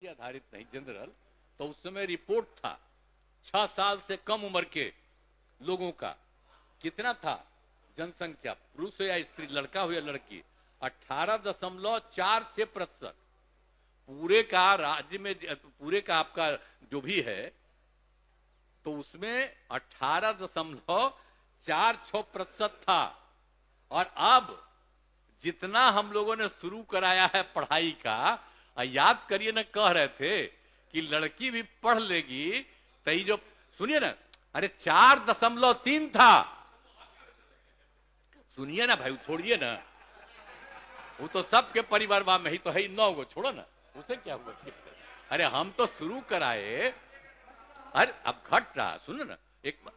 आधारित नहीं जनरल, तो उस समय रिपोर्ट था 6 साल से कम उम्र के लोगों का कितना था जनसंख्या, पुरुष हो या स्त्री, लड़का हो या लड़की, 18.46%। पूरे का राज्य में, पूरे का आपका जो भी है, तो उसमें 18.46% था। और अब जितना हम लोगों ने शुरू कराया है पढ़ाई का, याद करिए ना, कह रहे थे कि लड़की भी पढ़ लेगी तो ये जो, सुनिए ना, अरे 4.3 था। सुनिए ना भाई, छोड़िए ना, वो तो सबके परिवार में ही तो है, 9 गो, छोड़ो ना, उसे क्या हुआ। अरे हम तो शुरू कराए, अरे अब घट रहा, सुनो ना एक बार,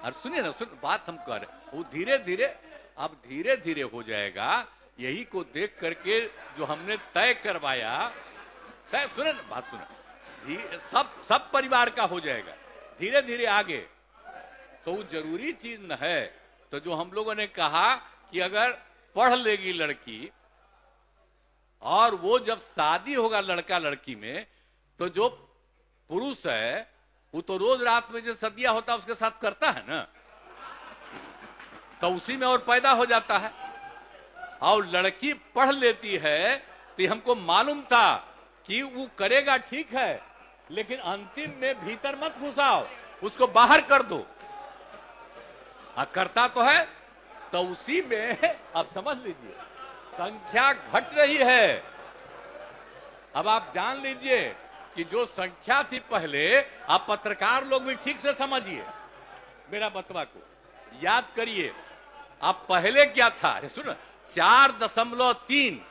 अरे सुनिए ना, बात हम कर रहे, वो धीरे धीरे, अब धीरे धीरे हो जाएगा। यही को देख करके जो हमने तय करवाया, सुने ना, बात सुनो, सब परिवार का हो जाएगा धीरे धीरे आगे। तो वो जरूरी चीज न है। तो जो हम लोगों ने कहा कि अगर पढ़ लेगी लड़की, और वो जब शादी होगा लड़का लड़की में, तो जो पुरुष है वो तो रोज रात में जो सदिया होता है उसके साथ करता है ना, तो उसी में और पैदा हो जाता है। और लड़की पढ़ लेती है तो हमको मालूम था कि वो करेगा, ठीक है, लेकिन अंतिम में भीतर मत घुसाओ, उसको बाहर कर दो। करता तो है, तो उसी में अब समझ लीजिए संख्या घट रही है। अब आप जान लीजिए कि जो संख्या थी पहले, आप पत्रकार लोग भी ठीक से समझिए मेरा बतवा को, याद करिए। अब पहले क्या था, अरे सुनो, 4.3,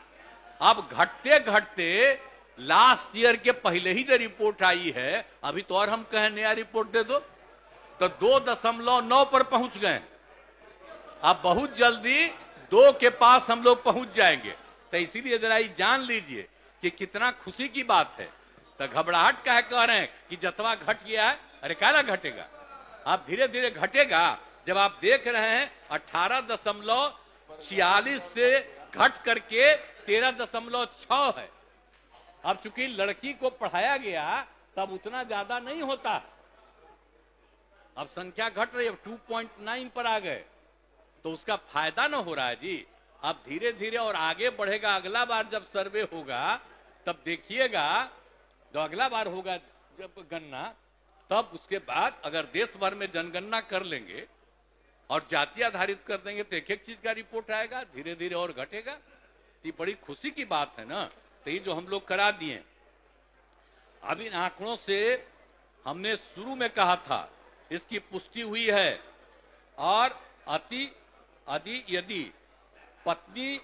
अब घटते घटते लास्ट ईयर के पहले ही जो रिपोर्ट आई है, अभी तो और हम कहें नया रिपोर्ट दे दो, तो 2.9 पर पहुंच गए। अब बहुत जल्दी 2 के पास हम लोग पहुंच जाएंगे। तो इसीलिए जरा ये जान लीजिए कि कितना खुशी की बात है। तो घबराहट का है, कह रहे हैं कि जतवा घट गया है, अरे काला घटेगा, अब धीरे धीरे घटेगा। जब आप देख रहे हैं 18.46 से घट करके 13.6 है। अब चूंकि लड़की को पढ़ाया गया तब उतना ज्यादा नहीं होता, अब संख्या घट रही है, 2.9 पर आ गए, तो उसका फायदा ना हो रहा है जी। अब धीरे धीरे और आगे बढ़ेगा। अगला बार जब सर्वे होगा तब देखिएगा, जो अगला बार होगा जब गणना, तब उसके बाद अगर देश भर में जनगणना कर लेंगे और जाति आधारित कर देंगे तो एक एक चीज का रिपोर्ट आएगा, धीरे धीरे और घटेगा। ये बड़ी खुशी की बात है ना। तो ये जो हम लोग करा दिए, अब इन आंकड़ों से हमने शुरू में कहा था, इसकी पुष्टि हुई है। और यदि पत्नी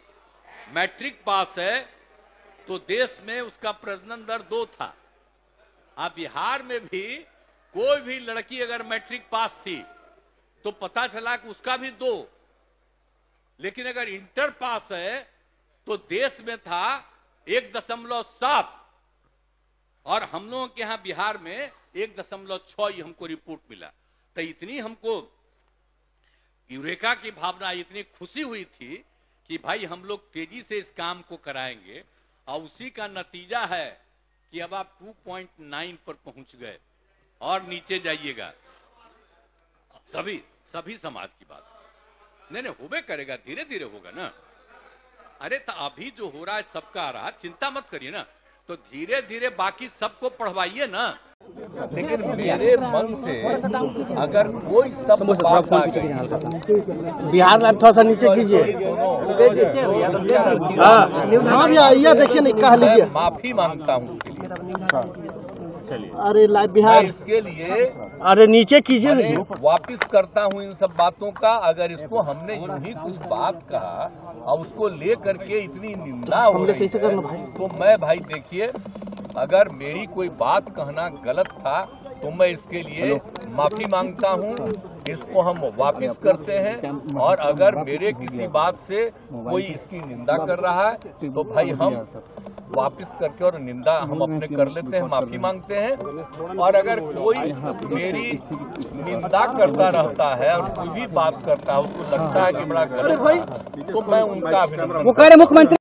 मैट्रिक पास है तो देश में उसका प्रजनन दर 2 था। अब बिहार में भी कोई भी लड़की अगर मैट्रिक पास थी तो पता चला कि उसका भी 2, लेकिन अगर इंटर पास है तो देश में था 1.7, और हम लोगों के यहां बिहार में 1.6 हमको रिपोर्ट मिला। तो इतनी हमको यूरेका की भावना, इतनी खुशी हुई थी कि भाई हम लोग तेजी से इस काम को कराएंगे, और उसी का नतीजा है कि अब आप 2.9 पर पहुंच गए। और नीचे जाइएगा, सभी समाज की बात नहीं होबे करेगा, धीरे धीरे होगा ना। अरे तो अभी जो हो रहा है सबका आ रहा, चिंता मत करिए ना, तो धीरे धीरे बाकी सबको पढ़वाइए ना। लेकिन मेरे मन से अगर कोई सब बात आ गई, बिहार लाइव थोड़ा सा नीचे कीजिए, हाँ भैया देखिए नहीं, कह लीजिए, माफी मांगता हूँ। अरे लाइव बिहार, इसके लिए अरे नीचे कीजिए, वापिस करता हूँ इन सब बातों का। अगर इसको हमने यूं ही कुछ बात कहा और उसको ले करके इतनी निंदा हो रही है, तो मैं भाई देखिए, अगर मेरी कोई बात कहना गलत था तो मैं इसके लिए माफी मांगता हूं। इसको हम वापस करते हैं, और अगर मेरे किसी बात से कोई इसकी निंदा कर रहा है तो भाई हम वापस करके और निंदा हम अपने कर लेते हैं, माफी मांगते हैं। और अगर कोई मेरी निंदा करता रहता है और कोई भी बात करता है, उसको लगता है कि बड़ा गलत है, तो मैं उनका अभिनंदन।